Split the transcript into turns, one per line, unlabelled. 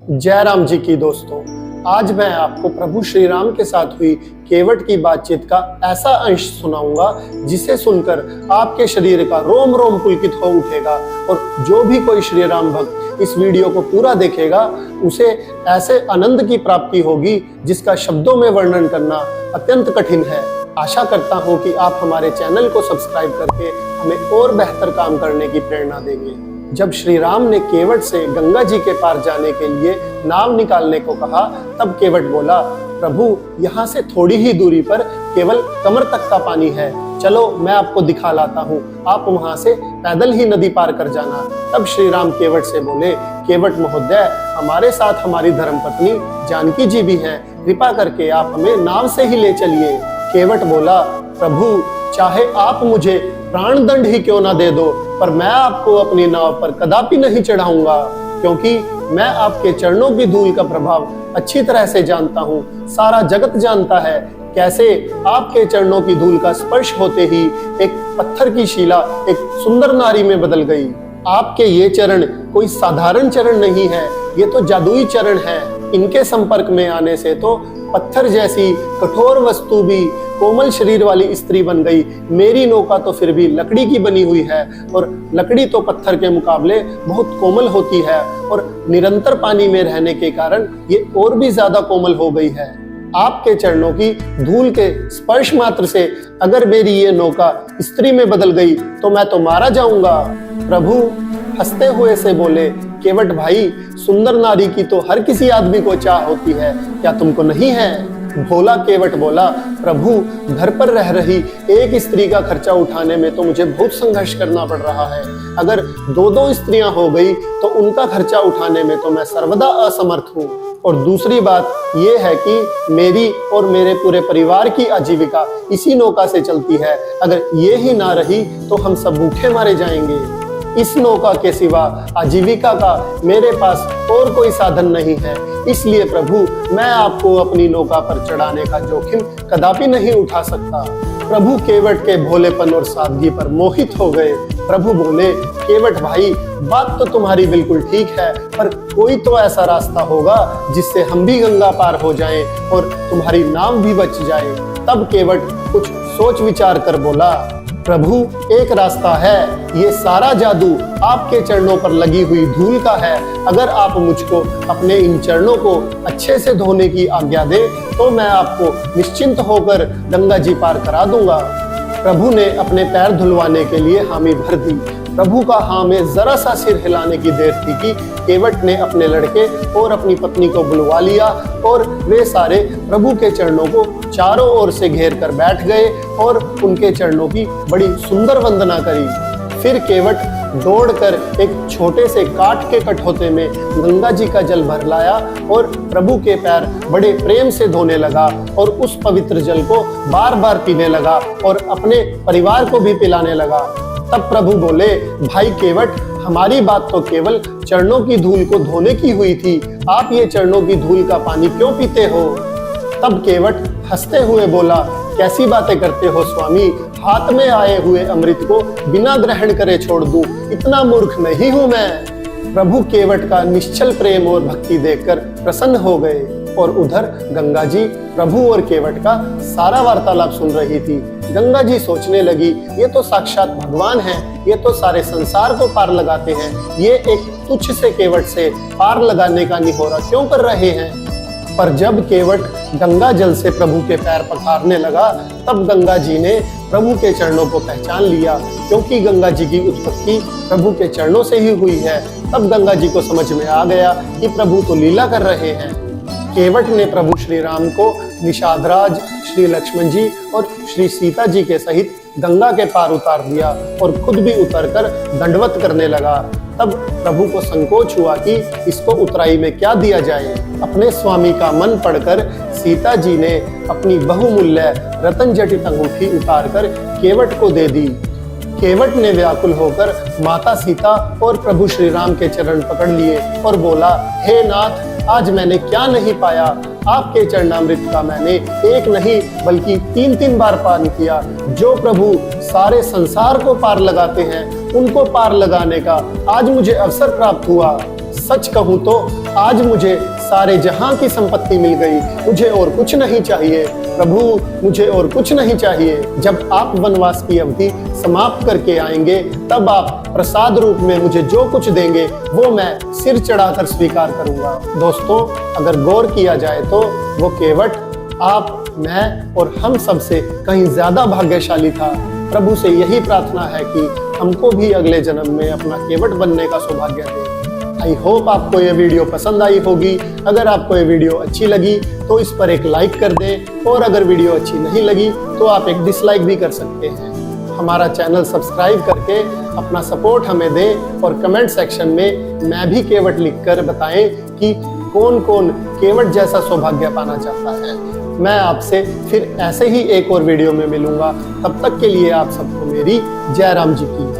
जय राम जी की दोस्तों, आज मैं आपको प्रभु श्री राम के साथ हुई केवट की बातचीत का ऐसा अंश सुनाऊंगा जिसे सुनकर आपके शरीर का रोम रोम पुलकित हो उठेगा और जो भी कोई श्री राम भक्त इस वीडियो को पूरा देखेगा उसे ऐसे आनंद की प्राप्ति होगी जिसका शब्दों में वर्णन करना अत्यंत कठिन है। आशा करता हूँ कि आप हमारे चैनल को सब्सक्राइब करके हमें और बेहतर काम करने की प्रेरणा देंगे। जब श्री राम ने केवट से गंगा जी के पार जाने के लिए नाव निकालने को कहा, तब केवट बोला, प्रभु यहाँ से थोड़ी ही दूरी पर केवल कमर तक का पानी है, चलो मैं आपको दिखा लाता हूँ, आप वहां से पैदल ही नदी पार कर जाना। तब श्री राम केवट से बोले, केवट महोदय, हमारे साथ हमारी धर्मपत्नी जानकी जी भी हैं, कृपा करके आप हमें नाव से ही ले चलिए। केवट बोला, प्रभु चाहे आप मुझे प्राण दंड ही क्यों ना दे दो, पर मैं आपको अपनी नाव पर कदापि नहीं चढ़ाऊंगा, क्योंकि मैं आपके चरणों की धूल का प्रभाव अच्छी तरह से जानता हूँ। सारा जगत जानता है कैसे आपके चरणों की धूल का स्पर्श होते ही एक पत्थर की शिला एक सुंदर नारी में बदल गई। आपके ये चरण कोई साधारण चरण नहीं है, ये तो जादुई चरण है। इनके संपर्क में आने से तो पत्थर जैसी कठोर वस्तु भी कोमल शरीर वाली स्त्री बन गई। मेरी नौका तो फिर भी लकड़ी की बनी हुई है और लकड़ी तो पत्थर के मुकाबले बहुत कोमल होती है और निरंतर पानी में रहने के कारण ये और भी ज्यादा कोमल हो गई है। आपके चरणों की धूल के स्पर्श मात्र से अगर मेरी ये नौका स्त्री में बदल गई तो मैं तो मारा जाऊंगा। प्रभु हंसते हुए से बोले, केवट भाई, सुंदर नारी की तो हर किसी आदमी को चाह होती है, क्या तुमको नहीं है? भोला केवट बोला, प्रभु घर पर रह रही एक स्त्री का खर्चा उठाने में तो मुझे बहुत संघर्ष करना पड़ रहा है। अगर दो स्त्रियां हो गई तो उनका खर्चा उठाने में तो मैं सर्वदा असमर्थ हूँ। और दूसरी बात यह है कि मेरी और मेरे पूरे परिवार की आजीविका इसी नौका से चलती है। अगर ये ही ना रही तो हम सब भूखे मारे जाएंगे। इस नौका के सिवा आजीविका का मेरे पास और कोई साधन नहीं है, इसलिए प्रभु मैं आपको अपनी नौका पर चढ़ाने का जोखिम कदापि नहीं उठा सकता। प्रभु केवट के भोलेपन और सादगी पर मोहित हो गए। प्रभु बोले, केवट भाई, बात तो तुम्हारी बिल्कुल ठीक है, पर कोई तो ऐसा रास्ता होगा जिससे हम भी गंगा पार हो जाएं और तुम्हारी नाव भी बच जाए। तब केवट कुछ सोच विचार कर बोला, प्रभु एक रास्ता है, ये सारा जादू आपके चरणों पर लगी हुई धूल का है। अगर आप मुझको अपने इन चरणों को अच्छे से धोने की आज्ञा दे तो मैं आपको निश्चिंत होकर गंगा जी पार करा दूंगा। प्रभु ने अपने पैर धुलवाने के लिए हामी भर दी। प्रभु का हाँ में जरा सा सिर हिलाने की देर थी कि केवट ने अपने लड़के और अपनी पत्नी को बुलवा लिया और वे सारे प्रभु के चरणों को चारों ओर से घेर कर बैठ गए और उनके चरणों की बड़ी सुंदर वंदना करी। फिर केवट दौड़कर एक छोटे से काठ के कठौते में गंगा जी का जल भर लाया और प्रभु के पैर बड़े प्रेम से धोने लगा और उस पवित्र जल को बार बार पीने लगा और अपने परिवार को भी पिलाने लगा। तब प्रभु बोले, भाई केवट, हमारी बात तो केवल चरणों की धूल को धोने की हुई थी, आप ये चरणों की धूल का पानी क्यों पीते हो? तब केवट हंसते हुए बोला, कैसी बातें करते हो स्वामी, हाथ में आए हुए अमृत को बिना ग्रहण करे छोड़ दूं, इतना मूर्ख नहीं हूं मैं। प्रभु केवट का निश्चल प्रेम और भक्ति देखकर प्रसन्न हो गए और उधर गंगा जी प्रभु और केवट का सारा वार्तालाप सुन रही थी। गंगा जी सोचने लगी, ये तो साक्षात भगवान हैं, ये तो सारे संसार को पार लगाते हैं, ये एक तुच्छ से केवट से पार लगाने का निहोरा क्यों कर रहे हैं? पर जब केवट गंगा जल से प्रभु के पैर पखारने लगा तब गंगा जी ने प्रभु के चरणों को पहचान लिया, क्योंकि गंगा जी की उत्पत्ति प्रभु के चरणों से ही हुई है। तब गंगा जी को समझ में आ गया कि प्रभु तो लीला कर रहे हैं। केवट ने प्रभु श्री राम को निषादराज, श्री लक्ष्मण जी और श्री सीता जी के सहित गंगा के पार उतार दिया और खुद भी उतरकर दंडवत करने लगा। तब प्रभु को संकोच हुआ कि इसको उतराई में क्या दिया जाए। अपने स्वामी का मन पढ़कर सीता जी ने अपनी बहुमूल्य रतन जटित अंगूठी उतारकर केवट को दे दी। केवट ने व्याकुल होकर माता सीता और प्रभु श्री राम के चरण पकड़ लिए और बोला, हे नाथ, आज मैंने क्या नहीं पाया, आपके चरणामृत का मैंने एक नहीं बल्कि 3 बार पान किया। जो प्रभु सारे संसार को पार लगाते हैं उनको पार लगाने का आज मुझे अवसर प्राप्त हुआ। सच कहूँ तो आज मुझे सारे जहां की संपत्ति मिल गई, मुझे और कुछ नहीं चाहिए। प्रभु, मुझे और कुछ नहीं चाहिए। जब आप वनवास की अवधि समाप्त करके आएंगे, तब आप प्रसाद रूप में मुझे जो कुछ देंगे वो मैं सिर चढ़ाकर स्वीकार करूंगा। दोस्तों, अगर गौर किया जाए तो वो केवट आप, मैं और हम सब से कहीं ज्यादा भाग्यशाली था। प्रभु से यही प्रार्थना है कि हमको भी अगले जन्म में अपना केवट बनने का सौभाग्य दे। आई होप आपको ये वीडियो पसंद आई होगी। अगर आपको ये वीडियो अच्छी लगी तो इस पर एक लाइक कर दें, और अगर वीडियो अच्छी नहीं लगी तो आप एक डिसलाइक भी कर सकते हैं। हमारा चैनल सब्सक्राइब करके अपना सपोर्ट हमें दें, और कमेंट सेक्शन में मैं भी केवट लिखकर बताएं कि कौन कौन केवट जैसा सौभाग्य पाना चाहता है। मैं आपसे फिर ऐसे ही एक और वीडियो में मिलूंगा। तब तक के लिए आप सबको मेरी जय राम जी की।